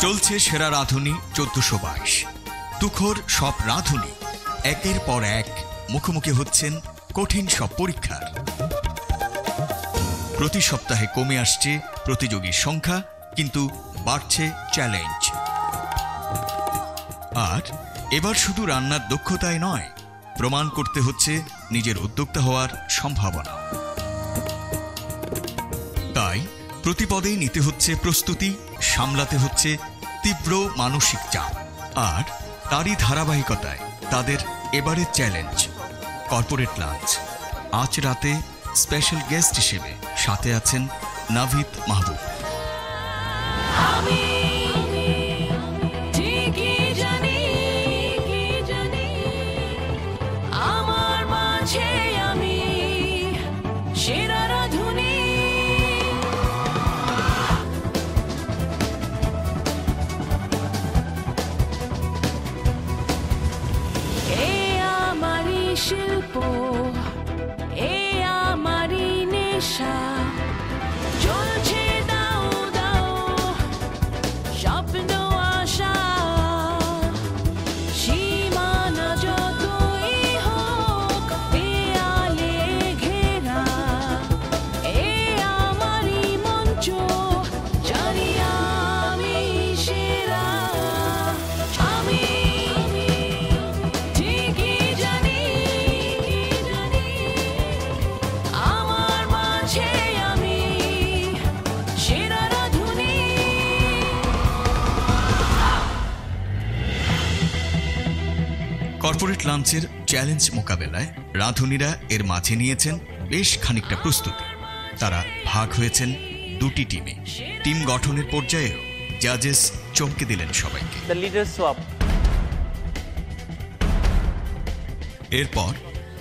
চলছে সেরা রাঁধুনি 1422। তুখোর সব রাঁধুনি একের পর এক মুখোমুখি হচ্ছেন কঠিন সব পরীক্ষার। প্রতি সপ্তাহে কমে আসছে প্রতিযোগীর সংখ্যা, কিন্তু বাড়ছে চ্যালেঞ্জ। আর এবার শুধু রান্নার দক্ষতায় নয়, প্রমাণ করতে হচ্ছে নিজের উদ্যোক্তা হওয়ার সম্ভাবনা। তাই প্রতিপদেই নিতে হচ্ছে প্রস্তুতি, সামলাতে হচ্ছে তীব্র মানসিক চাপ। আর তারই ধারাবাহিকতায় তাদের এবারের চ্যালেঞ্জ কর্পোরেট লাঞ্চ। আজ রাতে স্পেশাল গেস্ট হিসেবে সাথে আছেন নাভিদ মাহবুব। শিল্প এ আমারই নেশা, চলছে দাও দাও স্বপ্ন আশা, সীমানা যতই হোক দেয়ালে ঘেরা, এ আমারই মঞ্চ, জানি আমি সেরা। আমি কর্পোরেট লাঞ্চের চ্যালেঞ্জ মোকাবেলায় রাঁধুনিরা এর মাঝে নিয়েছেন বেশ খানিকটা প্রস্তুতি। তারা ভাগ হয়েছেন দুটি টিমে। টিম গঠনের পর্যায়েও জাজেস চমকে দিলেন সবাইকে। এরপর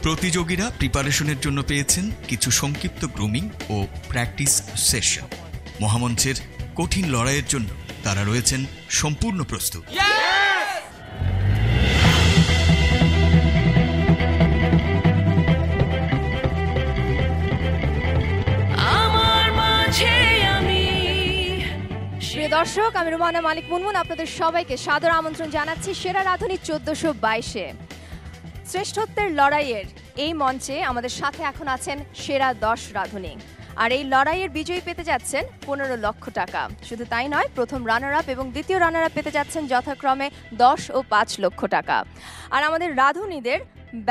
প্রতিযোগীরা প্রিপারেশনের জন্য পেয়েছেন কিছু সংক্ষিপ্ত গ্রুমিং ও প্র্যাকটিস সেশন। মহামঞ্চের কঠিন লড়াইয়ের জন্য তারা রয়েছেন সম্পূর্ণ প্রস্তুত। দর্শক, আমি রুমানা মালিক মুনমুন আপনাদের সবাইকে সাদর আমন্ত্রণ জানাচ্ছি সেরা রাঁধুনি 1422-এ। শ্রেষ্ঠত্বের লড়াইয়ের এই মঞ্চে আমাদের সাথে এখন আছেন সেরা 10 রাঁধুনি। আর এই লড়াইয়ের বিজয়ী পেতে যাচ্ছেন 15 লক্ষ টাকা। শুধু তাই নয়, প্রথম রানার আপ এবং দ্বিতীয় রানার আপ পেতে যাচ্ছেন যথাক্রমে 10 ও 5 লক্ষ টাকা। আর আমাদের রাঁধুনিদের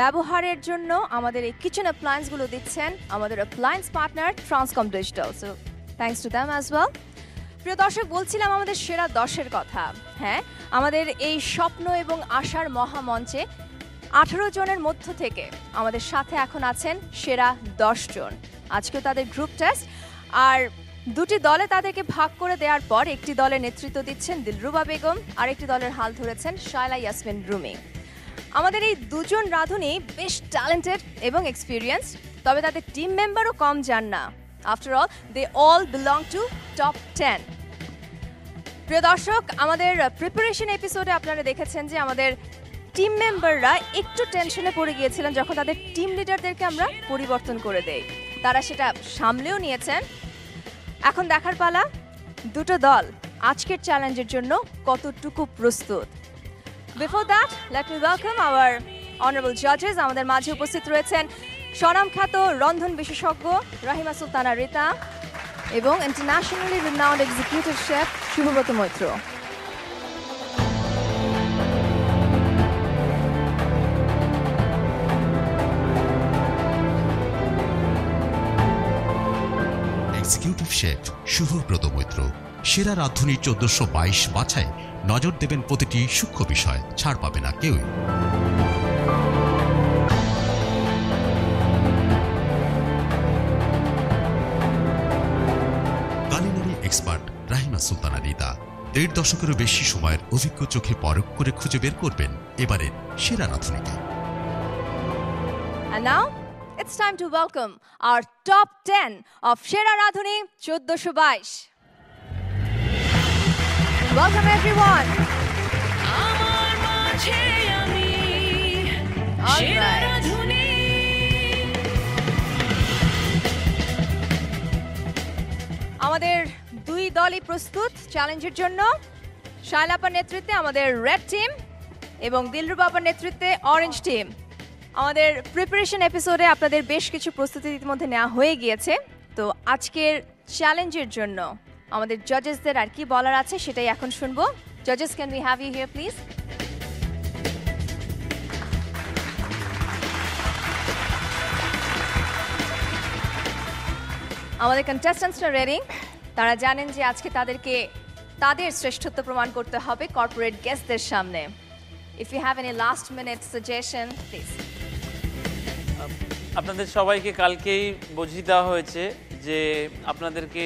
ব্যবহারের জন্য আমাদের এই কিচেন অ্যাপ্লায়েন্সগুলো দিচ্ছেন আমাদের appliance partner Transcom digital. So thanks to them as well. প্রিয় দর্শক, বলছিলাম আমাদের সেরা 10-এর কথা। হ্যাঁ, আমাদের এই স্বপ্ন এবং আশার মহামঞ্চে 18 জনের মধ্য থেকে আমাদের সাথে এখন আছেন সেরা 10 জন। আজকেও তাদের গ্রুপ টেস্ট, আর দুটি দলে তাদেরকে ভাগ করে দেওয়ার পর একটি দলের নেতৃত্ব দিচ্ছেন দিলরুবা বেগম, আরেকটি দলের হাল ধরেছেন শায়লা ইয়াসমিন রুমি। আমাদের এই দুজন রাঁধুনি বেশ ট্যালেন্টেড এবং এক্সপিরিয়েন্স, তবে তাদের টিম মেম্বারও কম যান না। After all, they all belong to top 10। প্রিয় দর্শক, আমাদের প্রিপারেশন এপিসোডে আপনারা দেখেছেন যে আমাদের টিম মেম্বাররা একটু টেনশনে পড়ে গিয়েছিলেন যখন তাদের টিম লিডারদেরকে আমরা পরিবর্তন করে দেই। তারা সেটা সামলেও নিয়েছেন। এখন দেখার পালা দুটো দল আজকের চ্যালেঞ্জের জন্য কতটুকু প্রস্তুত। Before that, let me welcome our honourable জাজেস। আমাদের মাঝে উপস্থিত রয়েছেন স্বনামখ্যাত রন্ধন বিশেষজ্ঞ রাহিমা সুলতানা রিতা এবং internationally renowned executive chef Shubhabrata Maitra. Executive chef Shubhabrata Maitra সেরা রাঁধুনি 1422 বাছাই নজর দেবেন প্রতিটি সূক্ষ্ম বিষয়, ছাড় পাবে না কেউই। কালিনারি এক্সপার্ট রাহিমা সুলতানা রিতা 1.5 দশকেরও বেশি সময়ের অভিজ্ঞ চোখে পরখ করে খুঁজে বের করবেন এবারের সেরা রাঁধুনিকে। And now it's time to welcome our top 10 of Shera Radhuni 1422. Welcome everyone. All right. আমাদের দুই দলই প্রস্তুত চ্যালেঞ্জের জন্য। শায়লাপার নেতৃত্বে আমাদের রেড টিম এবং দিলরুবা আপার নেতৃত্বে অরেঞ্জ টিম। আমাদের প্রিপারেশন এপিসোডে আপনাদের বেশ কিছু প্রস্তুতি ইতিমধ্যে নেওয়া হয়ে গিয়েছে। তো আজকের চ্যালেঞ্জের জন্য আমাদের জাজেসদের আর কি বলার আছে সেটাই এখন শুনবো। জাজেস, can we have you here please? আমাদের কন্টেস্ট্যান্টসরা রেডি। তারা জানেন যে আজকে তাদেরকে তাদের শ্রেষ্ঠত্ব প্রমাণ করতে হবে কর্পোরেট গেস্টদের সামনে। If you have any last minute suggestion please. আপনাদের সবাইকে কালকেই বুঝিয়ে দেওয়া হয়েছে যে আপনাদেরকে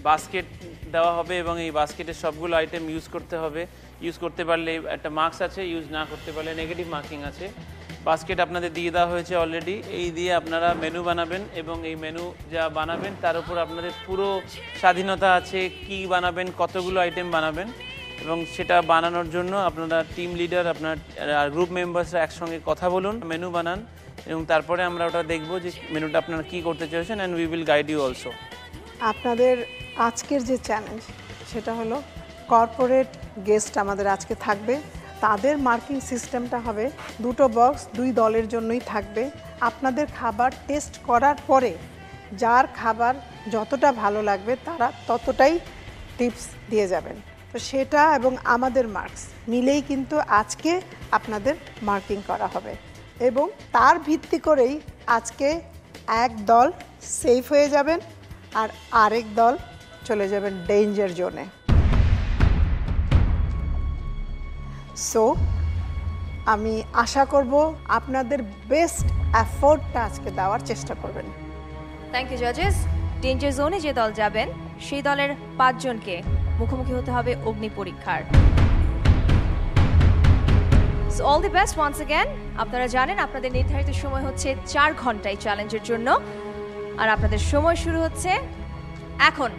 বাস্কেট দেওয়া হবে এবং এই বাস্কেটের সবগুলো আইটেম ইউজ করতে হবে। ইউজ করতে পারলে একটা মার্কস আছে, ইউজ না করতে পারলে নেগেটিভ মার্কিং আছে। বাস্কেট আপনাদের দিয়ে দেওয়া হয়েছে অলরেডি। এই দিয়ে আপনারা মেনু বানাবেন এবং এই মেনু যা বানাবেন তার উপর আপনাদের পুরো স্বাধীনতা আছে, কি বানাবেন, কতগুলো আইটেম বানাবেন। এবং সেটা বানানোর জন্য আপনারা টিম লিডার, আপনার গ্রুপ মেম্বার্সরা একসঙ্গে কথা বলুন, মেনু বানান এবং তারপরে আমরা ওটা দেখব যে মেনুটা আপনারা কী করতে চাইছেন, and we will guide you also. আপনাদের আজকের যে চ্যালেঞ্জ সেটা হলো কর্পোরেট গেস্ট আমাদের আজকে থাকবে। তাদের মার্কিং সিস্টেমটা হবে দুটো বক্স, দুই দলের জন্যই থাকবে। আপনাদের খাবার টেস্ট করার পরে যার খাবার যতটা ভালো লাগবে তারা ততটাই টিপস দিয়ে যাবেন। তো সেটা এবং আমাদের মার্কস মিলেই কিন্তু আজকে আপনাদের মার্কিং করা হবে এবং তার ভিত্তি করেই আজকে এক দল সেফ হয়ে যাবেন আর আরেক দল চলে যাবেন ডেঞ্জার জোনে। সো আমি আশা করব আপনাদের বেস্ট এফোর্টটা আজকে দেওয়ার চেষ্টা করবেন। Thank you জাজেস। ডেঞ্জার জোনে যে দল যাবেন সেই দলের 5 জনকে মুখোমুখি হতে হবে অগ্নি পরীক্ষার। So all the best once again. আপনারা জানেন আপনাদের নির্ধারিত সময় হচ্ছে 4 ঘন্টা এই চ্যালেঞ্জের জন্য, আর আপনাদের সময় শুরু হচ্ছে এখন।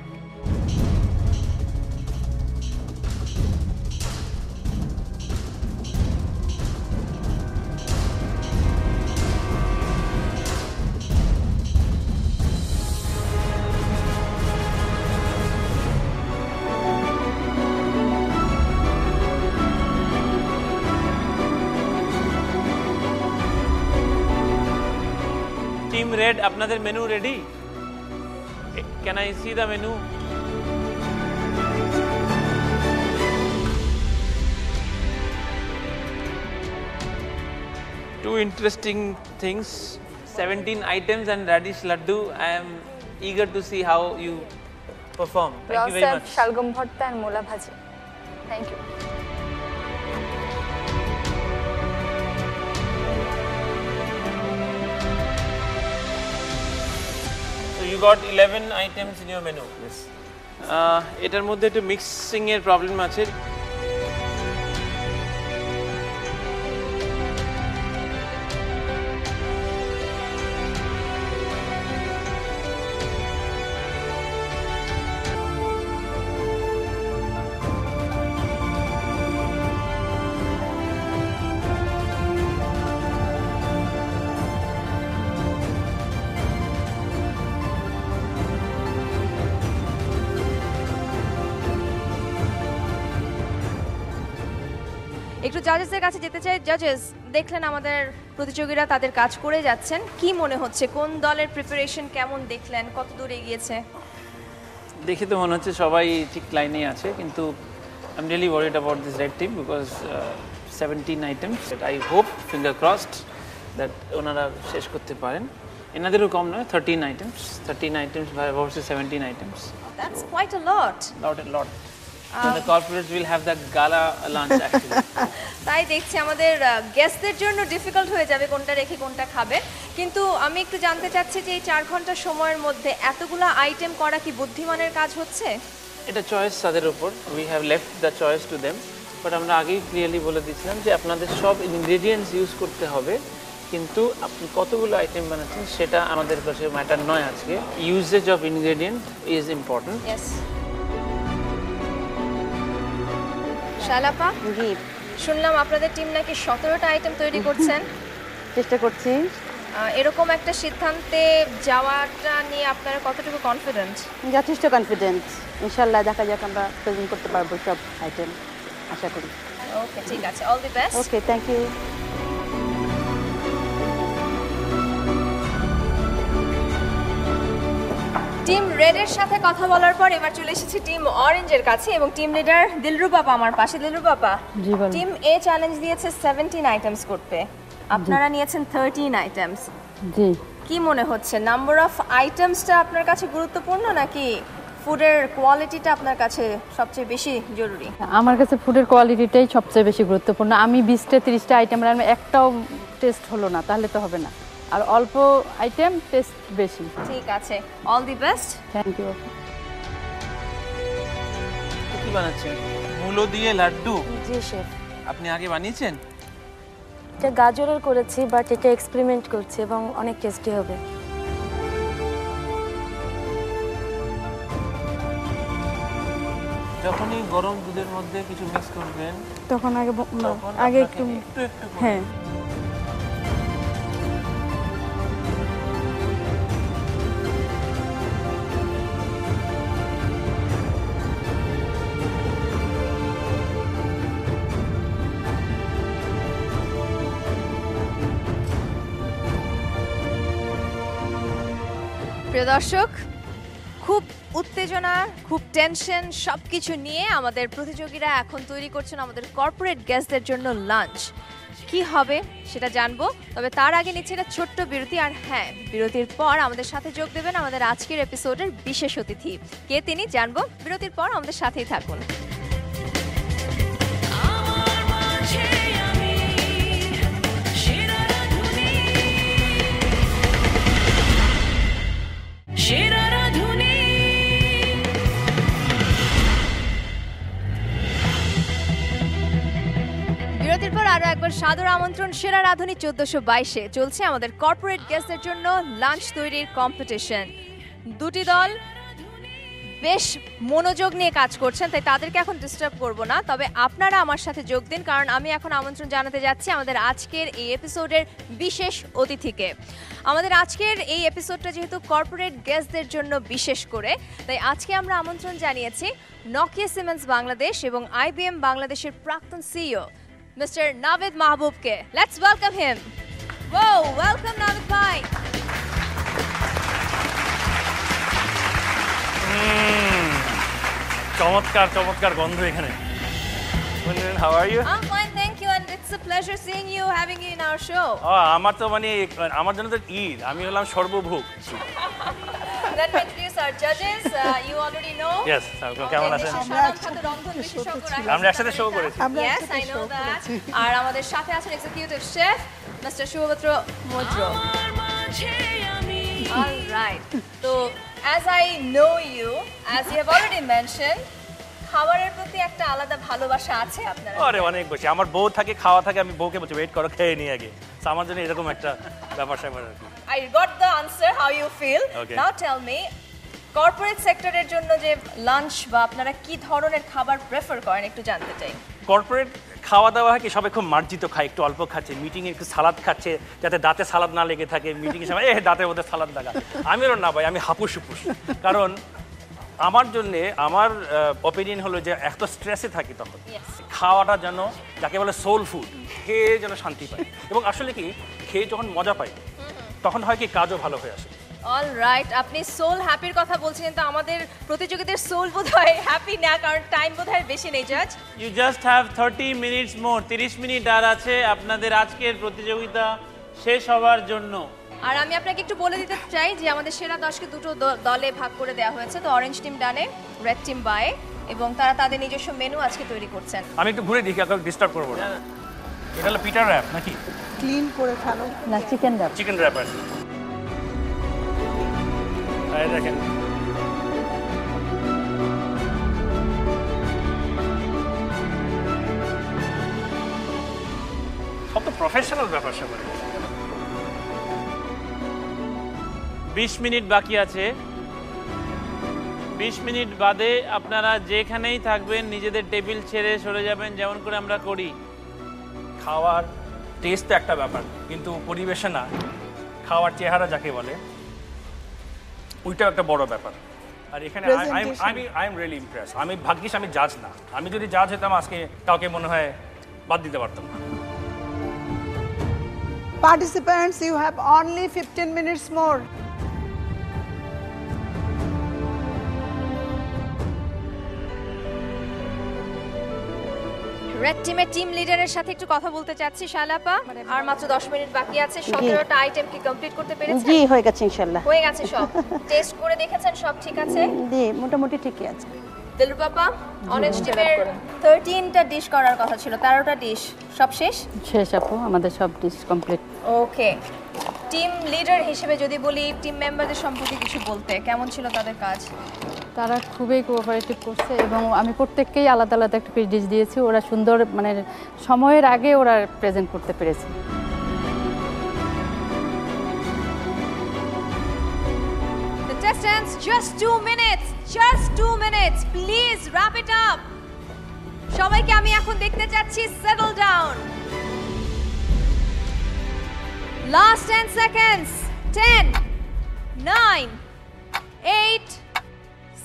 টিম রেড, আপনাদের menu ready? Can I C the menu? Two interesting things, 17 items and radish laddu. I am eager to see how you perform. Thank you very much. শালগম ভর্তা আর মোলা ভাজি। Thank you. So you got 11 items in your menu. Yes. এটার মধ্যে একটু mixing এর problem আছে। একটু জাজেসদের কাছে যেতে চাই। জাজেস, দেখলেন আমাদের প্রতিযোগীরা তাদের কাজ করে যাচ্ছেন, কি মনে হচ্ছে কোন দলের প্রিপারেশন কেমন দেখলেন, কত দূর এগিয়েছে? দেখে তো মনে হচ্ছে সবাই ঠিক লাইনেই আছে, কিন্তু I am really worried about this red team because 17 items. I hope, finger crossed, that ওনারা শেষ করতে পারেন। এনাদেরও কম নয়, 13 items versus 17 items. That's quite a lot. Not a lot. The corporates will have the gala lunch actually. তাই দেখছি আমাদের গেস্টদের জন্য difficult হয়ে যাবে কোনটা রেখে কোনটা খাবে। কিন্তু আমি একটু জানতে চাচ্ছি যে এই 4 ঘন্টা সময়ের মধ্যে এতগুলো আইটেম করা কি বুদ্ধিমানের কাজ হচ্ছে? এটা চয়েস তাদের উপর, we have left the choice to them. But আমরা আগেই ক্লিয়ারলি বলে দিয়েছিলাম যে আপনাদের সব ইনগ্রেডিয়েন্টস ইউজ করতে হবে, কিন্তু আপনি কতগুলো আইটেম বানাচ্ছেন সেটা আমাদের কাছে ম্যাটার নয়। আজকে usage of ingredient is important. Yes. শালাপা, জি, শুনলাম আপনাদের টিম নাকি 17টা আইটেম তৈরি করছেন। চেষ্টা করছি। এরকম একটা সিদ্ধান্তে যাওয়াটা নিয়ে আপনারা কতটুকু কনফিডেন্ট? যথেষ্ট কনফিডেন্ট। ইনশাল্লাহ দেখা যাক আমরা প্রেজেন্ট করতে পারবো সব আইটেম। আশা করি। ওকে, ঠিক আছে, all the best. Okay, thank you. Team রেডের সাথে কথা বলার পর এবার চলে এসেছি টিম অরেঞ্জের কাছে এবং টিম লিডার দিলরুবা আপা আমার পাশে। দিলরুবা আপা, জি বলুন। টিম এ চ্যালেঞ্জ দিয়েছে 17 আইটেমস করতে, আপনারা নিয়েছেন 13 আইটেমস। জি, কি মনে হচ্ছে, নাম্বার অফ আইটেমসটা আপনার কাছে গুরুত্বপূর্ণ নাকি ফুডের কোয়ালিটিটা আপনার কাছে সবচেয়ে বেশি জরুরি? আমার কাছে ফুডের কোয়ালিটিটাই সবচেয়ে বেশি গুরুত্বপূর্ণ। আমি 20টা 30টা আইটেম রান্না, একটাও টেস্ট হলো না, তাহলে তো হবে না। আর অল্প আইটেম, টেস্ট বেশি। ঠিক আছে, all the best. Thank you. কি বানাচ্ছেন? মূলো দিয়ে লাড্ডু? জি শেফ, আপনি আগে বানিয়েছেন? এটা গাজরের করেছি, বাট এটা এক্সপেরিমেন্ট করছি এবং অনেক টেস্টি হবে। যখনই গরম দুধের মধ্যে কিছু মিক্স করবেন তখন আগে তখন আগে আপনাকে একটু একটু করে হ্যাঁ। প্রিয় দর্শক, খুব উত্তেজনা, খুব টেনশন সবকিছু নিয়ে আমাদের প্রতিযোগীরা এখন তৈরি করছেন আমাদের কর্পোরেট গেস্টদের জন্য লাঞ্চ। কি হবে সেটা জানবো, তবে তার আগে নিচ্ছে একটা ছোট্ট বিরতি। আর হ্যাঁ, বিরতির পর আমাদের সাথে যোগ দেবেন আমাদের আজকের এপিসোডের বিশেষ অতিথি। কে তিনি জানবো বিরতির পর, আমাদের সাথেই থাকুন। আমার মাঝে আমি সেরা রাঁধুনি, সেরা রাঁধুনি। বিরতির পর আরো একবার সাদর আমন্ত্রণ। সেরা রাঁধুনি 1422-এ চলছে আমাদের কর্পোরেট গেস্টদের জন্য লাঞ্চ তৈরির কম্পিটিশন। দুটি দল বেশ মনোযোগ নিয়ে কাজ করছেন, তাই তাদেরকে এখন ডিস্টার্ব করব না, তবে আপনারা আমার সাথে যোগ দিন, কারণ আমি এখন আমন্ত্রণ জানাতে যাচ্ছি আমাদের আজকের এই এপিসোডের বিশেষ অতিথিকে। আমাদের আজকের এই এপিসোডটা যেহেতু কর্পোরেট গেস্টদের জন্য বিশেষ করে, তাই আজকে আমরা আমন্ত্রণ জানিয়েছি নকিয়া সিমেন্টস বাংলাদেশ এবং IBM বাংলাদেশের প্রাক্তন সিইও মিস্টার নাভিদ মাহবুবকে। Let's welcome him. Wow, welcome Navid ভাই। চমৎকার চমৎকার গন্ধ এখানে। How are you? I'm fine, thank you, and it's a pleasure seeing you, having you in our show. আমার তো মানে আমার জন্য তো ঈদ, আমি হলাম সর্বভোগ। Let me introduce our judges. You already know. Yes, কেমন আছেন? আমরা একসাথে শো করেছি। Yes, I know that. আর আমাদের সাথে আছেন এক্সিকিউটিভ শেফ মিস্টার শুভত্র মৈত্র। আমার মাঝে আমি All right. তো as I know you, as you have already mentioned, খাবারের প্রতি একটা আলাদা ভালোবাসা আছে আপনার। আরে অনেক বেশি। আমার বউ থাকে, খাওয়া থাকে, আমি বউকে বলছি ওয়েট করো, খেয়ে নিই আগে। So, আমার জন্য এরকম একটা ব্যাপার স্যাপার আর কি। I got the answer how you feel. Okay. Now tell me, corporate সেক্টরের জন্য যে লাঞ্চ বা আপনারা কি ধরনের খাবার প্রেফার করেন একটু জানতে চাই। কর্পোরেট খাওয়া দাওয়া হয় কি, সবাই খুব মার্জিত খায়, একটু অল্প খাচ্ছে, মিটিংয়ে একটু সালাদ খাচ্ছে যাতে দাঁতে সালাদ না লেগে থাকে, মিটিংয়ের সময় দাঁতের মধ্যে সালাদ লাগা। আমিও না ভাই, আমি হাপুস হুপুস। কারণ আমার জন্যে আমার অপিনিয়ন হলো যে এত স্ট্রেসে থাকি তখন খাওয়াটা যেন যাকে বলে সোল ফুড, খেয়ে যেন শান্তি পাই। এবং আসলে কি, খেয়ে যখন মজা পাই তখন হয় কি কাজও ভালো হয়ে আসে। অল রাইট, আপনি সোল হ্যাপির কথা বলছেন, কিন্তু আমাদের প্রতিযোগীদের সোল বোধহয় হ্যাপি না, কারণ টাইম বোধহয় বেশি নেই। জাজ, you just have 30 minutes more. 30 minute আর আছে আপনাদের আজকের প্রতিযোগিতা শেষ হওয়ার জন্য। আর আমি আপনাকে একটু বলে দিতে চাই যে আমাদের সেরা 10কে দুটো দলে ভাগ করে দেওয়া হয়েছে। তো অরেঞ্জ টিম ডানে, রেড টিম বায়ে, এবং তারা তাদের নিজস্ব মেনু আজকে তৈরি করছেন। আমি একটু ঘুরে দেখি, কাউকে ডিস্টার্ব করবো না। এটা হলো পিটার র্যাপ নাকি? ক্লিন করে ফেলো। না, চিকেন র্যাপ। চিকেন র্যাপ আর কি। এই দেখেন, সব তো প্রফেশনাল ব্যাপার স্যাপার। 20 মিনিট বাকি আছে। 20 মিনিট বাদে আপনারা যেখানেই থাকবেন নিজেদের টেবিল ছেড়ে সরে যাবেন, যেমন করে আমরা করি। খাওয়ার টেস্ট তো একটা ব্যাপার, কিন্তু পরিবেশনা, খাওয়ার চেহারা যাকে বলে, ওইটাও একটা বড় ব্যাপার। আর এখানে Presentation. I am really Impress. আমি ভাগ্যিস আমি জাজ না, আমি যদি জাজ হতাম আজকে কাউকে মনে হয় বাদ দিতে পারতাম না। Participants, you have only 15 minutes more. Red টিমের টিম লিডারের সাথে একটু কথা বলতে চাচ্ছি শালাপা। আর মাত্র 10 মিনিট বাকি আছে। 17টা আইটেম কি কমপ্লিট করতে পেরেছেন? জি হয়ে গেছে ইনশাআল্লাহ। হয়ে গেছে সব। টেস্ট করে দেখেছেন সব ঠিক আছে? জি মোটামুটি ঠিকই আছে। দিলরুবাপা, অরেঞ্জ টিমের 13টা ডিশ করার কথা ছিল, 13টা ডিশ সব শেষ? শেষ আপু, আমাদের সব ডিশ কমপ্লিট। ওকে, টিম লিডার হিসেবে যদি বলি টিম মেম্বারদের সম্পর্কে কিছু বলতে, কেমন ছিল তাদের কাজ? তারা খুবই কোঅপারেটিভ করছে এবং আমি প্রত্যেককেই আলাদা আলাদা একটা পিস ডিশ দিয়েছি। ওরা সুন্দর মানে সময়ের আগে ওরা প্রেজেন্ট করতে পেরেছে। The test ends just 2 minutes. Just 2 minutes. Please wrap it up. সবাইকে আমি এখন দেখতে চাচ্ছি settle down. Last 10 seconds. 10, 9, 8,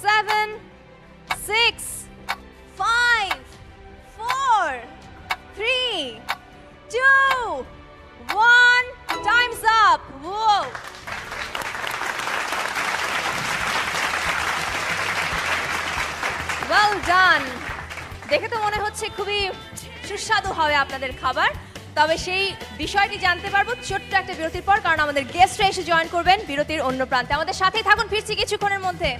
7, 6, 5, 4, 3, 2, 1. Time's up. Whoa. Well done. দেখে তো মনে হচ্ছে খুবই সুস্বাদু হবে আপনাদের খাবার। তবে সেই বিষয়টি জানতে পারবো ছোট্ট একটা বিরতির পর, কারণ আমাদের গেস্টরা এসে জয়েন করবেন বিরতির অন্য প্রান্তে। আমাদের সাথেই থাকুন, ফিরছি কিছুক্ষণের মধ্যে।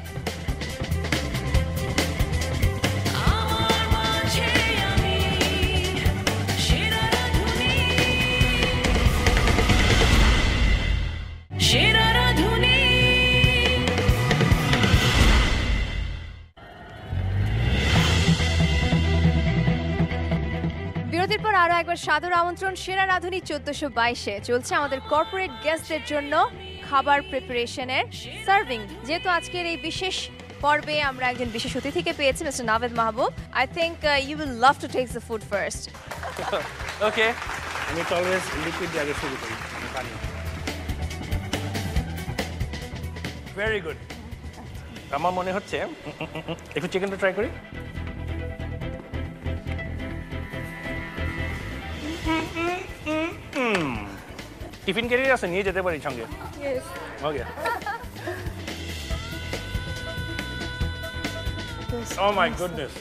আমার মাঝে আমি সেরা রাঁধুনি, সেরা রাঁধুনি। বিরতির পর আরো একবার সাদর আমন্ত্রণ সেরা রাঁধুনি 1422-এ চলছে আমাদের কর্পোরেট গেস্টদের জন্য খাবার প্রিপারেশনের সার্ভিং। যেহেতু আজকের এই বিশেষ পর্বে আমরা একজন বিশেষ অতিথিকে পেয়েছি, mister Naved Mahbub. I think you will love to take the food first. Okay, আমি তো অলওয়েজ লিকুইড দিয়ে আগে শুরু করি, পানি। Very good. আমার মনে হচ্ছে একটু চিকেনটা ট্রাই করি। টিফিন ক্যারিয়ার আছে, নিয়ে যেতে পারি সঙ্গে। ওকে। ও মাই গুডনেস।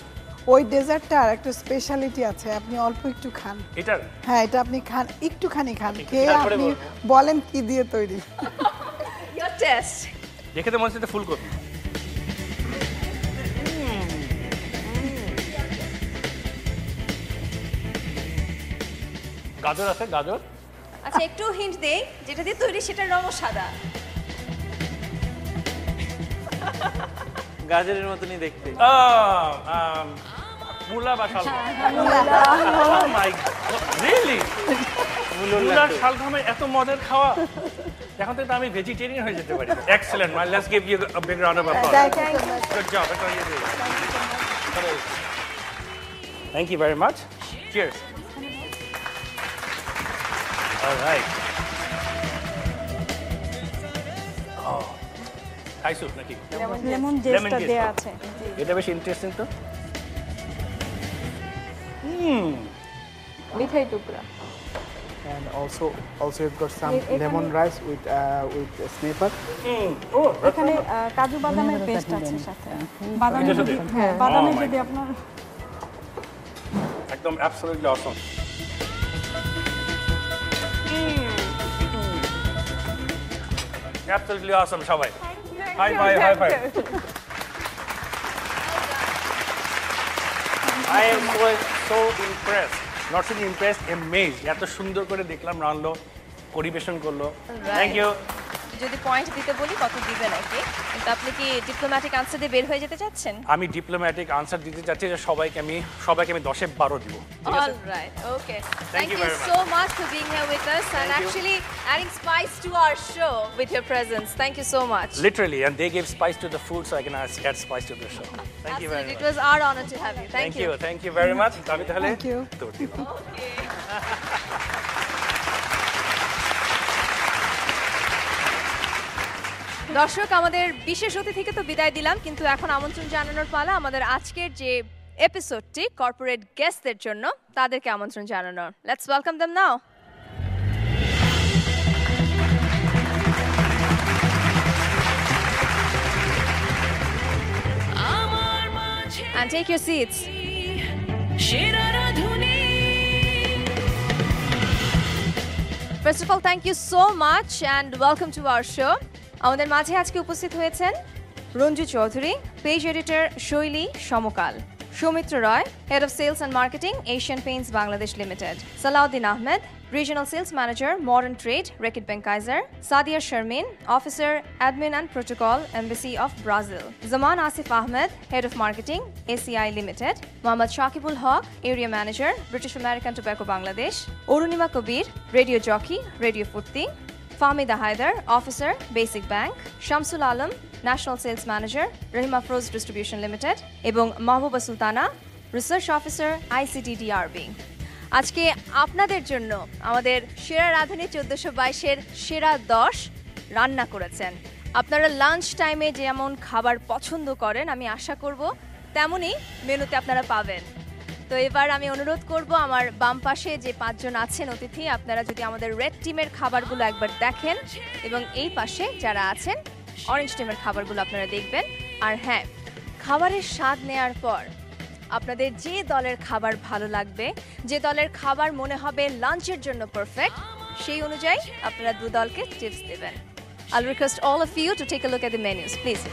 ওই ডেজার্টটা আর একটা স্পেশালিটি আছে, আপনি অল্প একটু খান। এটার? হ্যাঁ, এটা আপনি খান, একটুখানি খান, খেয়ে তারপরে আপনি বলবো। বলেন কি দিয়ে তৈরি। Your test. দেখে তো মনে হচ্ছে ফুলকপি। গাজর আছে, গাজর। আচ্ছা, একটু হিন্ট দেই, যেটা দিয়ে তৈরি সেটার রঙও সাদা। গাজরের মতনই দেখতে। মূলা বা শালগম। Oh my God, really? মূলার শালগমের এত মজার খাওয়া। এখন থেকে আমি ভেজিটেরিয়ান হয়ে যেতে পারি। Excellent, let's give you a big round of applause. Good job, এটা ইয়ে দিই। Thank you very much. Cheers. Alright. Thai soup নাকি? লেমন জেসটা দেয়া আছে। এটা বেশ ইন্টারেস্টিং তো। মিঠাই টুকরা। And also you've got some lemon rice with snapper. এখানে কাজু বাদামের পেস্ট আছে সাথে। বাদামের যদি হ্যাঁ, বাদামের যদি আপনার একদম অ্যাবসলিউটলি অসম। অ্যাবসলিউটলি অসম সবাই। High five, high five. I am so impressed. Not only impressed, amazed. এত সুন্দর করে দেখলাম রান্নালো, পরিবেশন করলো। Thank you. যদি পয়েন্ট দিতে বলি কত দিবেন নাকি? কিন্তু আপনি কি ডিপ্লোম্যাটিক আনসার দিয়ে বের হয়ে যেতে চাচ্ছেন? আমি ডিপ্লোম্যাটিক আনসার দিতে চাচ্ছি যে সবাইকে আমি 10 12 দিব। ঠিক আছে? All right. Okay. Thank Thank you you very much. so much for being here with us and Thank you. actually adding spice to our show with your presence. Thank you so much. Literally, and they gave spice to the food, so I can add spice to the show. Thank you very Absolutely. much. It was our honor to have you. Thank you. Thank you very much. আমি তাহলে Thank you. দৌড় দিব। দর্শক, আমাদের বিশেষ অতিথিকে তো বিদায় দিলাম, কিন্তু এখন আমন্ত্রণ জানানোর পালা আমাদের আজকের যে এপিসোডটি কর্পোরেট গেস্টদের জন্য, তাদেরকে আমন্ত্রণ জানানোর। লেটস ওয়েলকাম দেম নাও। আমার মাঝে And take your seats. সেরা রাধুনী First of all, thank you so much and welcome to our show. আমাদের মাঝে আজকে উপস্থিত হয়েছেন Ranju Chowdhury, page editor Shoili Samakal, Soumitra Roy, head of sales and marketing Asian Paints Bangladesh limited, Salauddin Ahmed, regional sales manager modern trade Reckitt Benckiser, Sadia Sharmin, officer admin and protocol embassy of Brazil, Zaman Asif Ahmed, head of marketing ACI limited, Mohammad Shakibul Haque, area manager British American Tobacco Bangladesh, Arunima Kabir, radio jockey radio Foorti, Fahmida Haider, officer basic bank, Shamsul Alam, national sales manager Rahimafrooz distribution limited এবং Mahbuba Sultana, research officer ICDDRB. আজকে আপনাদের জন্য আমাদের সেরা রাঁধুনি 1422-এর সেরা 10 রান্না করেছেন। আপনারা লাঞ্চ টাইমে যেমন খাবার পছন্দ করেন, আমি আশা করব তেমনই মেনুতে আপনারা পাবেন। তো এবার আমি অনুরোধ করব আমার বাম পাশে যে 5 জন আছেন অতিথি, আপনারা যদি আমাদের রেড টিমের খাবারগুলো একবার দেখেন এবং এই পাশে যারা আছেন অরেঞ্জ টিমের খাবারগুলো আপনারা দেখবেন। আর হ্যাঁ, খাবারের স্বাদ নেয়ার পর আপনাদের যে দলের খাবার ভালো লাগবে, যে দলের খাবার মনে হবে লাঞ্চের জন্য পারফেক্ট, সেই অনুযায়ী আপনারা 2 দলকে টিপস দেবেন। I'll request all of you to take a look at the menus, please.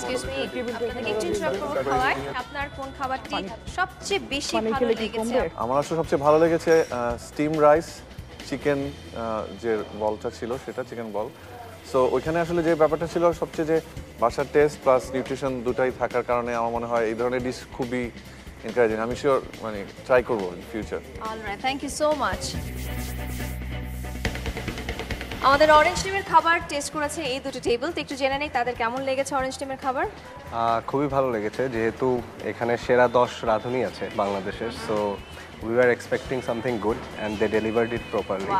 Excuse me, আপনাকে একটু ইন্টারাপ্ট করব খাওয়ায়। আপনার কোন খাবারটি সবচেয়ে বেশি ভালো লেগেছে? আমার আসলে সবচেয়ে ভালো লেগেছে স্টিম রাইস চিকেন, যে বলটা ছিল সেটা চিকেন বল। সো ওইখানে আসলে যে ব্যাপারটা ছিল সবচেয়ে যে বাসার টেস্ট প্লাস নিউট্রিশন দুটাই থাকার কারণে আমার মনে হয় এই ধরনের ডিশ খুবই এনকারেজিং। আমি শিওর মানে ট্রাই করবো in future. Alright, thank you so much. আমাদের অরেঞ্জ টিমের খাবার টেস্ট করেছে এই দুটো টেবিল, তো একটু জেনে নেই তাদের কেমন লেগেছে অরেঞ্জ টিমের খাবার। খুবই ভালো লেগেছে, যেহেতু এখানে সেরা 10 রাঁধুনি আছে বাংলাদেশের, so we are expecting something good and they delivered it properly.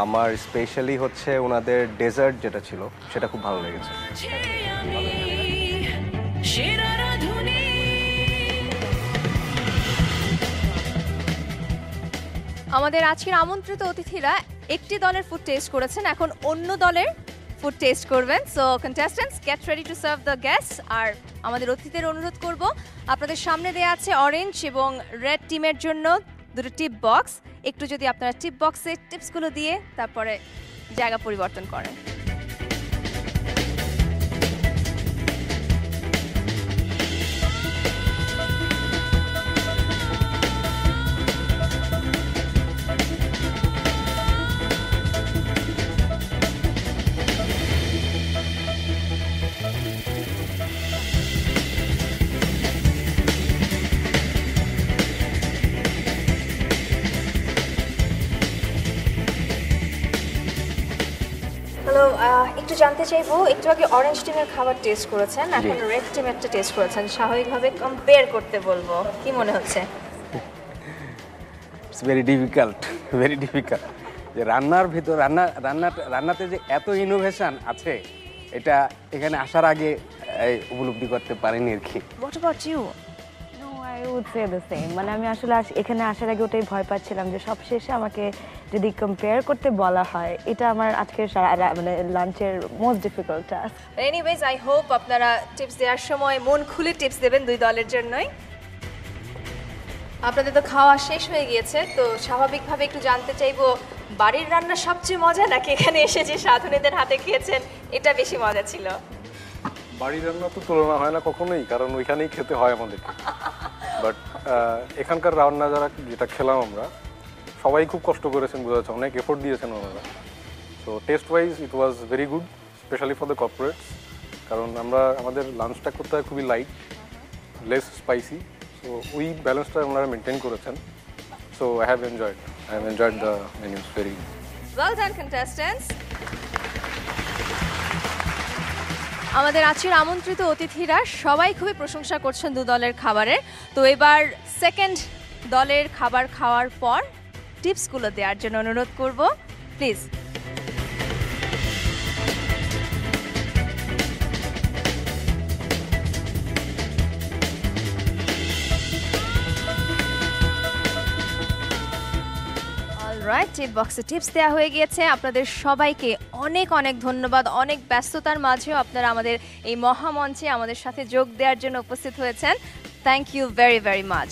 আমার স্পেশালি হচ্ছে ওনাদের ডেজার্ট যেটা ছিল সেটা খুব ভালো লেগেছে। সেরা রাধুনী আমাদের আজকের আমন্ত্রিত অতিথিরা একটি দলের ফুড টেস্ট করেছেন, এখন অন্য দলের ফুড টেস্ট করবেন। So contestants get ready to serve the guests. আর আমাদের অতিথিদের অনুরোধ করব, আপনাদের সামনে দেওয়া আছে অরেঞ্জ এবং রেড টিমের জন্য 2টো টিপ বক্স, একটু যদি আপনারা টিপ বক্সে টিপসগুলো দিয়ে তারপরে জায়গা পরিবর্তন করেন। হ্যালো, একটু জানতে চাইবো, একটু আগে অরেঞ্জ টিমের খাবার টেস্ট করেছেন, এখন রেড টিমেরটা টেস্ট করেছেন, স্বাভাবিকভাবে কম্পেয়ার করতে বলবো, কি মনে হচ্ছে? ইটস ভেরি ডিফিকাল্ট যে রান্নার ভিতর রান্নাতে যে এত ইনোভেশন আছে, এটা এখানে আসার আগে উপলব্ধি করতে পারিনি আর কি। What about you? I would say the same. মানে আমি আসলে এখানে আসার আগে ওটাই ভয় পাচ্ছিলাম যে সবশেষে আমাকে যদি কম্পেয়ার করতে বলা হয়, এটা আমার আজকের মানে লাঞ্চের most difficult task. Anyways, I hope আপনারা টিপস দেওয়ার সময় মন খুলে টিপস দেবেন 2 দলের জন্যই। আপনাদের তো খাওয়া শেষ হয়ে গিয়েছে, তো স্বাভাবিকভাবে একটু জানতে চাইবো, বাড়ির রান্না সবচেয়ে মজা নাকি এখানে এসে যে সাধুনীদের হাতে খেয়েছেন এটা বেশি মজা ছিল? বাড়ির রান্না তো তুলনা হয় না কখনোই, কারণ ওইখানেই খেতে হয় আমাদেরকে। বাট এখানকার রান্না যারা যেটা খেলাম আমরা, সবাই খুব কষ্ট করেছেন, বোঝা যাচ্ছে অনেক এফোর্ট দিয়েছেন ওনারা। So taste wise it was very good, specially for the corporates, কারণ আমরা আমাদের লাঞ্চটা করতে হয় খুবই লাইট, লেস স্পাইসি, সো ওই ব্যালেন্সটা ওনারা মেনটেন করেছেন। So I have enjoyed the menus very. Well done contestants. আমাদের আজকের আমন্ত্রিত অতিথিরা সবাই খুবই প্রশংসা করছেন দু দলের খাবারের। তো এবার সেকেন্ড দলের খাবার খাওয়ার পর টিপসগুলো দেওয়ার জন্য অনুরোধ করব, প্লিজ। অলরাইট, টিপ বক্সে টিপস দেওয়া হয়ে গিয়েছে। আপনাদের সবাইকে অনেক অনেক ধন্যবাদ। অনেক ব্যস্ততার মাঝেও আপনারা আমাদের এই মহামঞ্চে আমাদের সাথে যোগ দেওয়ার জন্য উপস্থিত হয়েছেন। Thank you very very much.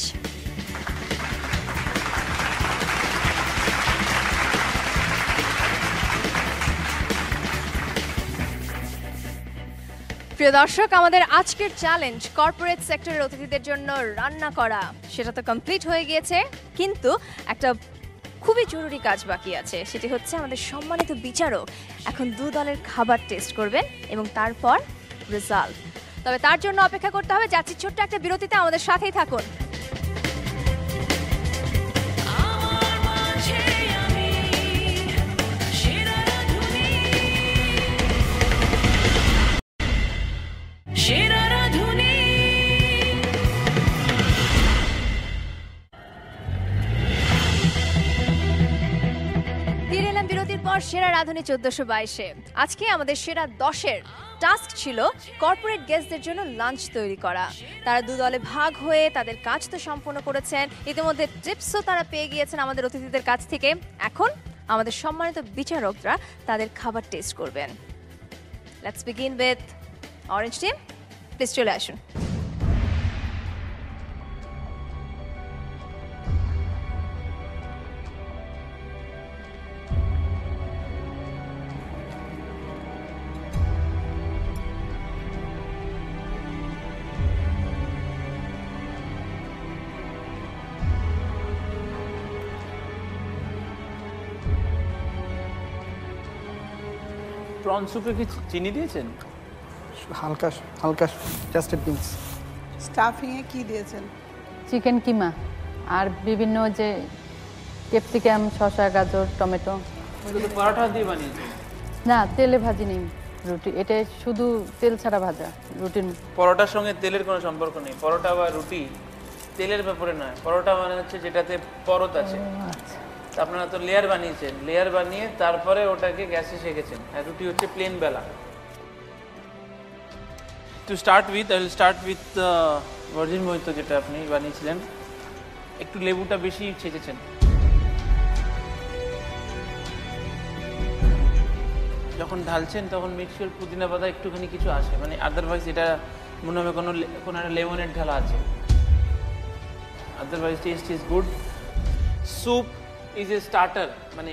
প্রিয় দর্শক, আমাদের আজকের চ্যালেঞ্জ কর্পোরেট সেক্টরের অতিথিদের জন্য রান্না করা, সেটা তো কমপ্লিট হয়ে গিয়েছে, কিন্তু একটা খুবই জরুরি কাজ বাকি আছে। সেটি হচ্ছে আমাদের সম্মানিত বিচারক এখন দু দলের খাবার টেস্ট করবেন এবং তারপর রেজাল্ট। তবে তার জন্য অপেক্ষা করতে হবে। যাচ্ছি ছোট্ট একটা বিরতিতে, আমাদের সাথেই থাকুন। সেরা রাঁধুনি। ফিরে এলাম বিরতির পর সেরা রাঁধুনি 1422-এ। আজকে আমাদের সেরা 10-এর টাস্ক ছিল কর্পোরেট গেস্টদের জন্য লাঞ্চ তৈরি করা। তারা দু দলে ভাগ হয়ে তাদের কাজ তো সম্পূর্ণ করেছেন, ইতিমধ্যে টিপসও তারা পেয়ে গিয়েছেন আমাদের অতিথিদের কাছ থেকে। এখন আমাদের সম্মানিত বিচারকরা তাদের খাবার টেস্ট করবেন। Let's begin with orange team, please চলে আসুন। প্রন সুপে কি চিনি দিয়েছেন? হালকা হালকা জাস্ট বিনস। স্টাফিংয়ে কি দিয়েছেন? চিকেন কিমা আর বিভিন্ন যে ক্যাপসিকাম, শসা, গাজর, টমেটো। পরোটা দিয়ে বানিয়েছেন? না, তেলে ভাজি নেই রুটি, এটা শুধু তেল ছাড়া ভাজা রুটিন। পরোটার সঙ্গে তেলের কোনো সম্পর্ক নেই। পরোটা বা রুটি তেলের ব্যাপারে নয়। পরোটা মানে হচ্ছে যেটাতে পরত আছে। আপনারা তো লেয়ার বানিয়েছেন, লেয়ার বানিয়ে তারপরে ওটাকে গ্যাসে সেকেছেন। আর রুটি হচ্ছে প্লেন বেলা। To start with, I will start with virgin mojito যেটা আপনি বানিয়েছিলেন। একটু লেবুটা বেশি ছেঁচেছেন। যখন ঢালছেন তখন মিক্সচার পুদিনা পাতা একটুখানি কিছু আসে, মানে আদারওয়াইজ এটা মনে হবে কোনো একটা লেমনের ঢালা আছে। Otherwise test is good. Soup is A starter, মানে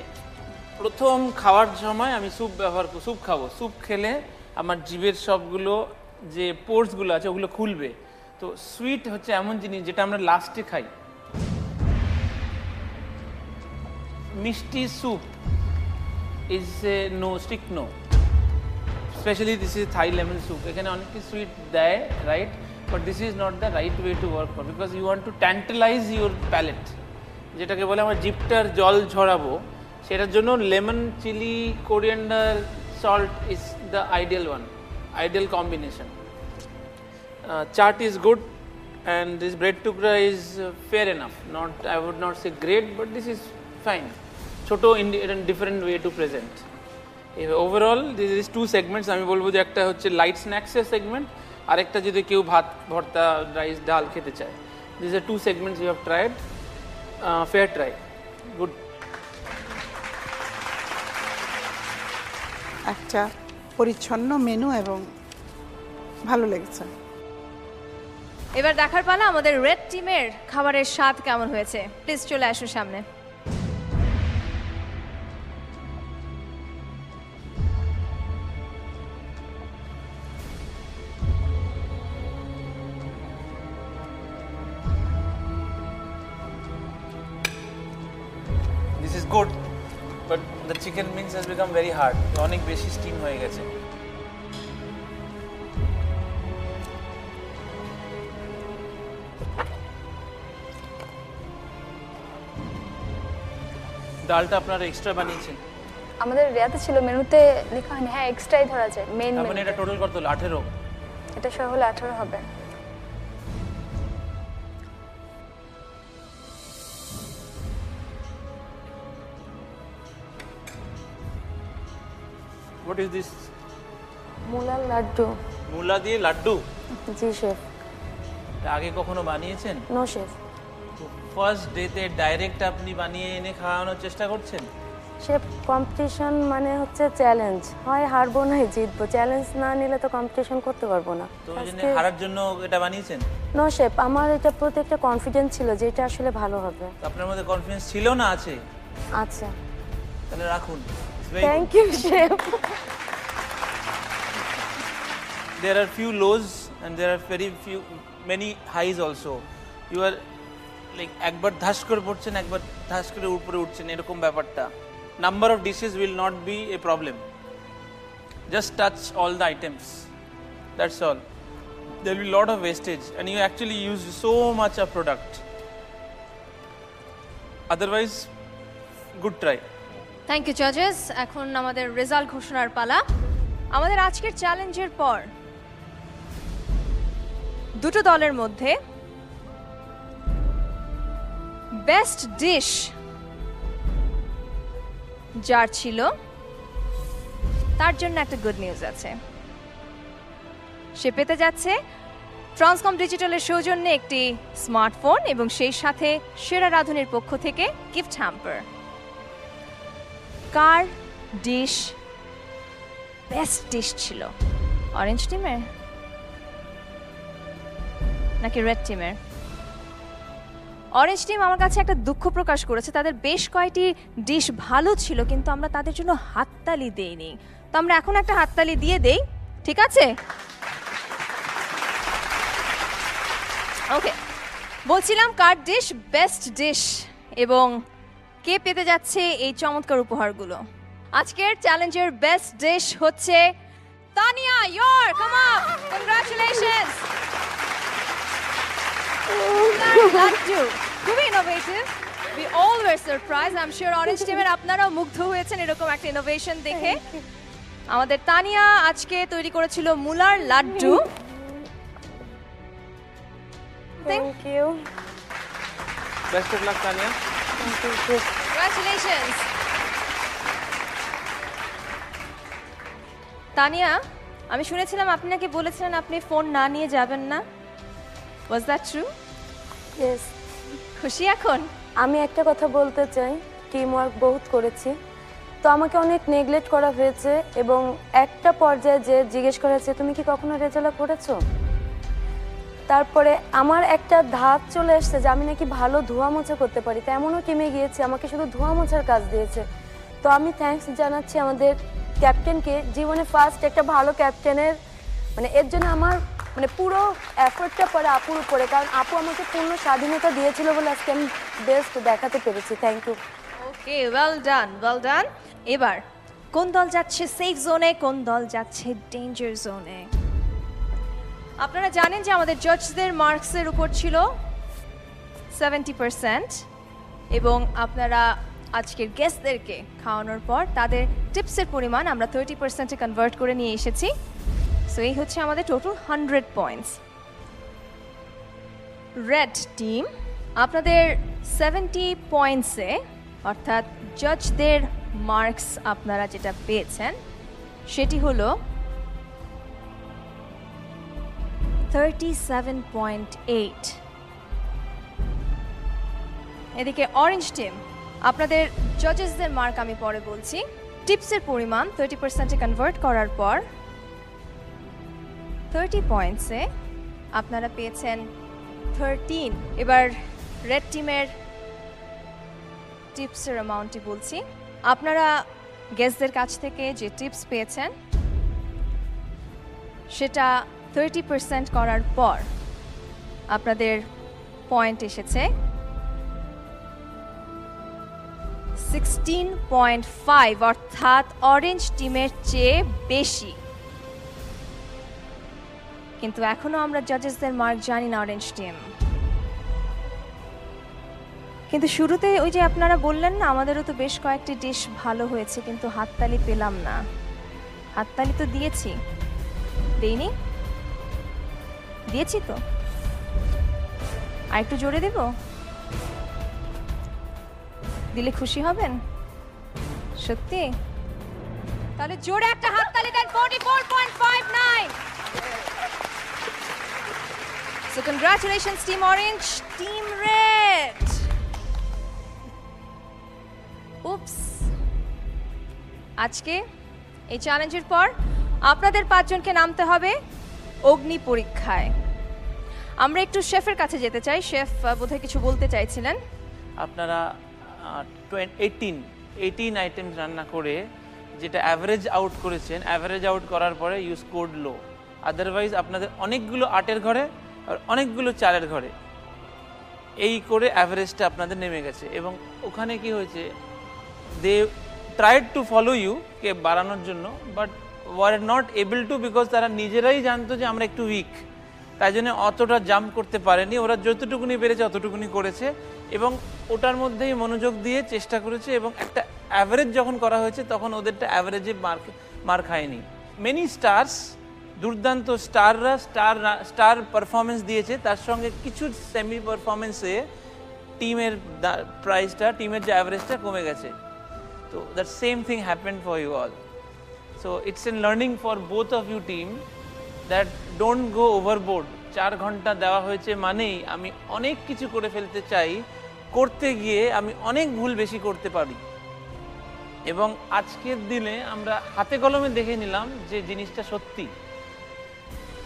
প্রথম খাওয়ার সময় আমি স্যুপ খাবো। স্যুপ খেলে আমার জিভের সবগুলো যে পোর্সগুলো আছে ওগুলো খুলবে। তো সুইট হচ্ছে এমন জিনিস যেটা আমরা লাস্টে খাই। মিষ্টি soup is a no, strict no. Specially this is Thai lemon soup. এখানে অনেকে সুইট দেয়, right, but this is not the right way to work for, because you want to tantalise your palate, যেটাকে বলে আমার জিপটার জল ঝরাবো। সেটার জন্য lemon, chilli, coriander, salt is the ideal one, ideal combination. Chaat is good and this bread tukra is fair enough. Not, I would not say great, but this is fine. Choto in different way to present. Overall, this is two segments. আমি বলবো যে একটা হচ্ছে light স্ন্যাক্সের segment, আর একটা যদি কেউ ভাত, ভর্তা, রাইস, ডাল খেতে চায়। These are two segments you have tried. Fair try. Good. একটা পরিচ্ছন্ন মেনু এবং ভালো লেগেছে। এবার দেখার পালা আমাদের রেড টিমের খাবারের স্বাদ কেমন হয়েছে। প্লিজ চলে আসুন সামনে। This is good, but the chicken mince has become very hard. অনেক বেশি স্টিম হয়ে গেছে। ডালটা আপনারা এক্সট্রা বানিয়েছেন? আমাদের রেয়াতে ছিল, মেনুতে লেখা হয়নি। হ্যাঁ, এক্সট্রাই ধরা যায় মেইন তার মেনু। মানে এটা টোটাল কত হলো? 18? এটা সহ হলে 18 হবে। What is this? মুলার লাড্ডু। মূলা দিয়ে লাড্ডু? জি শেফ। এটা আগে কখনো বানিয়েছেন? No chef. ফার্স্ট ডেতে ডাইরেক্ট আপনি বানিয়ে এনে খাওয়ানোর চেষ্টা করছেন? শেফ, কম্পিটিশন মানে হচ্ছে চ্যালেঞ্জ, হয় হারবো না জিতবো। চ্যালেঞ্জ না নিলে তো কম্পিটিশন করতে পারবো না। তো এই জন্য হারার জন্য এটা বানিয়েছেন? নো শেফ, আমার এটা প্রতি একটা কনফিডেন্স ছিল যে এটা আসলে ভালো হবে। তো আপনার মধ্যে কনফিডেন্স ছিল না আছে? আচ্ছা, তাহলে রাখুন। Thank you chef. There are few lows and there are many highs also. You are like একবার ধাস করে পড়ছেন, একবার ধাস করে উপরে উঠছেন, এরকম ব্যাপারটা। Number of dishes will not be a problem. Just touch all the items. That's all. There will be a lot of wastage and you actually use so much of product. Otherwise, good try. Thank you জাজেস। এখন আমাদের result ঘোষণার পালা। আমাদের আজকের চ্যালেঞ্জের পর দুটো দলের মধ্যে বেস্ট ডিশ যার ছিল তার জন্য একটা গুড নিউজ আছে। সে পেতে যাচ্ছে ট্রান্সকম ডিজিটালের সৌজন্যে একটি স্মার্টফোন এবং সেই সাথে সেরা রাঁধুনির পক্ষ থেকে গিফট হ্যাম্পার। কার ডিশ বেস্ট ডিশ ছিল? অরেঞ্জ টিমের নাকি রেড টিমের? অরেঞ্জ টিম আমার কাছে একটা দুঃখ প্রকাশ করেছে, তাদের বেশ কয়েকটি ডিশ ভালো ছিল কিন্তু আমরা তাদের জন্য হাততালি দেইনি। তো আমরা এখন একটা হাততালি দিয়ে দেই, ঠিক আছে? ওকে, বলছিলাম কার ডিশ বেস্ট ডিশ এবং কে পেতে যাচ্ছে এই চমৎকার উপহারগুলো। আজকের চ্যালেঞ্জের বেস্ট ডিশ হচ্ছে Tania. Your come on, congratulations. Laddu খুবই innovative. We all were surprise. I am sure orange টিমের আপনারাও মুগ্ধ হয়েছেন এরকম একটা ইনোভেশন দেখে। আমাদের তানিয়া আজকে তৈরি করেছিল মুলার laddu. Thank you. Best of luck Tania. Congratulations. Tania, আমি শুনেছিলাম আপনি নাকি বলেছিলেন আপনি ফোন না নিয়ে যাবেন না। Was that true? Yes. খুশি এখন? আমি একটা কথা বলতে চাই, টিম ওয়ার্ক বহুত করেছি, তো আমাকে অনেক নেগলেক্ট করা হয়েছে এবং একটা পর্যায়ে যে জিজ্ঞেস করেছে তুমি কি কখনো রেজাল্ট করেছো, তারপরে আমার একটা ধাপ চলে এসছে যে আমি নাকি ভালো ধোয়া মোছা করতে পারি। তো এমনও টিমে গিয়েছে আমাকে শুধু ধোয়া মোছার কাজ দিয়েছে। তো আমি থ্যাঙ্কস জানাচ্ছি আমাদের ক্যাপ্টেনকে, জীবনে ফার্স্ট একটা ভালো ক্যাপ্টেনের মানে এর জন্য আমার মানে পুরো এফোর্টটা পড়ে আপুর উপরে, কারণ আপু আমাকে পূর্ণ স্বাধীনতা দিয়েছিল বলে আজকে আমি বেস্ট দেখাতে পেরেছি। Thank you. Okay, well done, well done. এবার কোন দল যাচ্ছে সেফ জোনে, কোন দল যাচ্ছে ডেঞ্জার জোনে? আপনারা জানেন যে আমাদের জাজদের মার্কসের উপর ছিল 70% এবং আপনারা আজকের গেস্টদেরকে খাওয়ানোর পর তাদের টিপসের পরিমাণ আমরা 30%-এ কনভার্ট করে নিয়ে এসেছি। সো এই হচ্ছে আমাদের টোটাল 100 পয়েন্টস। রেড টিম আপনাদের 70 পয়েন্টসে অর্থাৎ জাজদের মার্কস আপনারা যেটা পেয়েছেন সেটি হলো 37.8। এদিকে অরেঞ্জ টিম আপনাদের জাজেসদের মার্ক আমি পরে বলছি। টিপসের পরিমাণ 30%-এ কনভার্ট করার পর 30 পয়েন্টসে আপনারা পেয়েছেন 13। এবার রেড টিমের টিপসের অ্যামাউন্টটি বলছি। আপনারা গেস্টদের কাছ থেকে যে টিপস পেয়েছেন সেটা 30% করার পর আপনাদের পয়েন্ট এসেছে 16.5, অর্থাৎ অরেঞ্জ টিমের চেয়ে বেশি। কিন্তু এখনো আমরা জাজেসদের মার্ক জানি না অরেঞ্জ টিম। কিন্তু শুরুতে ওই যে আপনারা বললেন না আমাদেরও তো বেশ কয়েকটি ডিশ ভালো হয়েছে কিন্তু হাততালি পেলাম না। হাততালি তো দিয়েছি, দেইনি? দিয়েছি তো, আর একটু জোরে দেব? দিলে খুশি হবেন সত্যি? তাহলে জোরে একটা হাততালি দেন। 44.59। So congratulations Team Orange, Team Red. Oops. আজকে এই চ্যালেঞ্জের পর আপনাদের 5 জনকে নামতে হবে অগ্নি পরীক্ষায়। আমরা একটু শেফের কাছে যেতে চাই। শেফ বোধহয় কিছু বলতে চাইছিলেন। আপনারা 18 আইটেমস রান্না করে যেটা অ্যাভারেজ আউট করেছেন, অ্যাভারেজ আউট করার পরে ইউ স্কোরড লো। আদারওয়াইজ আপনাদের অনেকগুলো আটের ঘরে আর অনেকগুলো চালের ঘরে এই করে অ্যাভারেজটা আপনাদের নেমে গেছে। এবং ওখানে কি হয়েছে, they tried to follow you কে বাড়ানোর জন্য, but were not able to, because তারা নিজেরাই জানতো যে আমরা একটু উইক, তাই জন্য অতটা জাম্প করতে পারেনি। ওরা যতটুকুনি পেরেছে অতটুকুনি করেছে এবং ওটার মধ্যেই মনোযোগ দিয়ে চেষ্টা করেছে এবং একটা অ্যাভারেজ যখন করা হয়েছে তখন ওদেরটা অ্যাভারেজে মার খায়নি। মেনি স্টার্স, দুর্দান্ত স্টাররা স্টার পারফরমেন্স দিয়েছে, তার সঙ্গে কিছু সেমি পারফরমেন্সে টিমের প্রাইসটা, টিমের যে অ্যাভারেজটা কমে গেছে। তো that same thing happened for you all. So it's an learning for both of you team that don't go overboard. 4 ঘন্টা দেওয়া হয়েছে মানেই আমি অনেক কিছু করে ফেলতে চাই, করতে গিয়ে আমি অনেক ভুল বেশি করতে পারি। এবং আজকের দিনে আমরা হাতে কলমে দেখে নিলাম যে জিনিসটা সত্যি।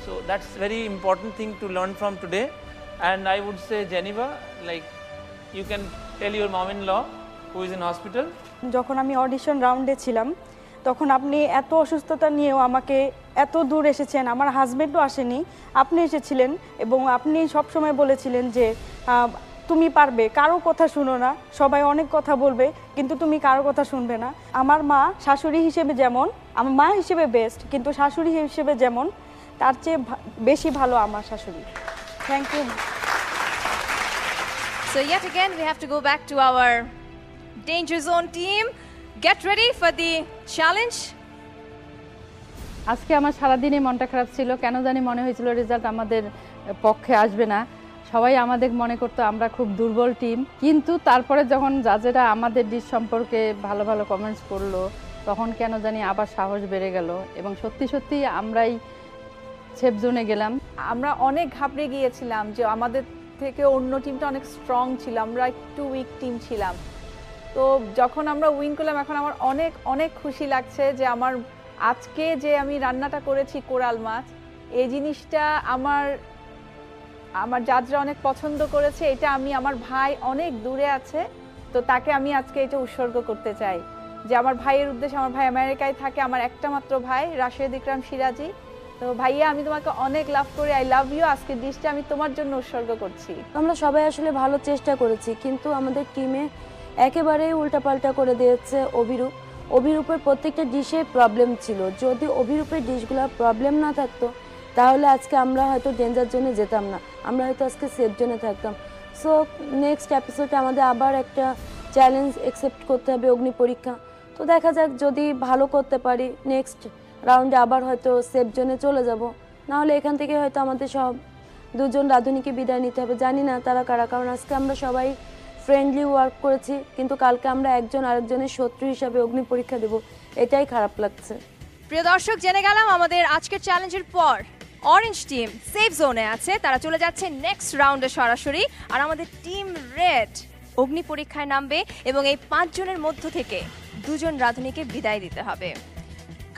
So that's very important thing to learn from today. And I would say, Geneva, like you can tell your mom-in-law who is in hospital. যখন আমি অডিশন রাউন্ডে ছিলাম তখন আপনি এত অসুস্থতা নিয়েও আমাকে এত দূর এসেছেন, আমার হাজবেন্ডও আসেনি, আপনি এসেছিলেন এবং আপনি সবসময় বলেছিলেন যে তুমি পারবে, কারো কথা শুনো না, সবাই অনেক কথা বলবে কিন্তু তুমি কারো কথা শুনবে না। আমার মা শাশুড়ি হিসেবে যেমন, আমার মা হিসেবে বেস্ট, কিন্তু শাশুড়ি হিসেবে যেমন তার চেয়ে বেশি ভালো আমার শাশুড়ি। Thank you. So yet again we have to go back to our danger zone team. Get ready for the challenge. আজকে আমার সারাদিনই মনটা খারাপ ছিল, কেন জানি মনে হয়েছিল রেজাল্ট আমাদের পক্ষে আসবে না। সবাই আমাদের মনে করতো আমরা খুব দুর্বল টিম, কিন্তু তারপরে যখন জাজেরা আমাদের ডিশ সম্পর্কে ভালো ভালো কমেন্টস করলো তখন কেন জানি আবার সাহস বেড়ে গেল এবং সত্যি সত্যি আমরাই সেফ জোনে গেলাম। আমরা অনেক ঘাবড়ে গিয়েছিলাম যে আমাদের থেকে অন্য টিমটা অনেক স্ট্রং ছিল, আমরা একটু উইক টিম ছিলাম। তো যখন আমরা উইন করলাম এখন আমার অনেক অনেক খুশি লাগছে যে আমার আজকে যে আমি রান্নাটা করেছি কোরাল মাছ, এই জিনিসটা আমার জাজরা অনেক পছন্দ করেছে। এটা আমি, আমার ভাই অনেক দূরে আছে তো তাকে আমি আজকে এটা উৎসর্গ করতে চাই যে আমার ভাইয়ের উদ্দেশ্যে। আমার ভাই আমেরিকায় থাকে, আমার একটা মাত্র ভাই রাশেদ ইকরাম সিরাজি। তো ভাইয়া আমি তোমাকে অনেক লাভ করি, আই লাভ ইউ। আজকে ডিশটা আমি তোমার জন্য উৎসর্গ করছি। আমরা সবাই আসলে ভালো চেষ্টা করেছি কিন্তু আমাদের টিমে একেবারেই উল্টাপাল্টা করে দিয়েছে অভিরূপের প্রত্যেকটা ডিশে প্রবলেম ছিল। যদি অভিরূপের ডিশগুলো প্রবলেম না থাকতো তাহলে আজকে আমরা হয়তো ডেঞ্জার জোনে যেতাম না, আমরা হয়তো আজকে সেফ জোনে থাকতাম। সো নেক্সট এপিসোডে আমাদের আবার একটা চ্যালেঞ্জ অ্যাকসেপ্ট করতে হবে, অগ্নি পরীক্ষা। তো দেখা যাক, যদি ভালো করতে পারি নেক্সট রাউন্ডে আবার হয়তো সেফ জোনে চলে যাব, নাহলে এখান থেকে হয়তো আমাদের সব 2 জন রাঁধুনিকে বিদায় নিতে হবে। জানি না তারা কারা, কারণ আজকে আমরা সবাই ফ্রেন্ডলি ওয়ার্ক করেছি কিন্তু কালকে আমরা একজন আরেকজনের শত্রু হিসাবে অগ্নি পরীক্ষা দেব, এটাই খারাপ লাগছে। প্রিয় দর্শক, জেনে গেলাম আমাদের আজকের চ্যালেঞ্জের পর অরেঞ্জ টিম সেফ জোনে আছে, তারা চলে যাচ্ছে নেক্সট রাউন্ডে সরাসরি। আর আমাদের টিম রেড অগ্নি পরীক্ষায় নামবে এবং এই 5 জনের মধ্য থেকে 2 জন রাঁধুনিকে বিদায় দিতে হবে।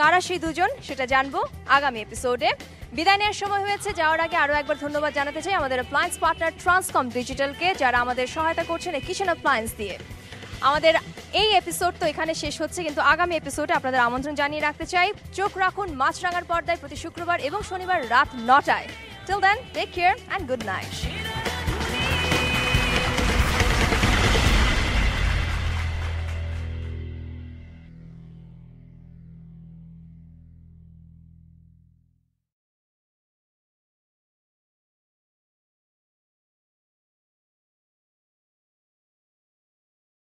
কারা সেই 2 জন সেটা জানবো আগামী এপিসোডে। বিদায় নেওয়ার সময় হয়েছে, যাওয়ার আগে আরও একবার ধন্যবাদ জানাতে চাই আমাদের অ্যাপ্লায়েন্স পার্টনার ট্রান্সকম ডিজিটালকে, যারা আমাদের সহায়তা করছেন এই কিচেন অ্যাপ্লায়েন্স দিয়ে। আমাদের এই এপিসোড তো এখানে শেষ হচ্ছে, কিন্তু আগামী এপিসোডে আপনাদের আমন্ত্রণ জানিয়ে রাখতে চাই। চোখ রাখুন মাছরাঙার পর্দায় প্রতি শুক্রবার এবং শনিবার রাত 9টায়। Till then, take care and good night.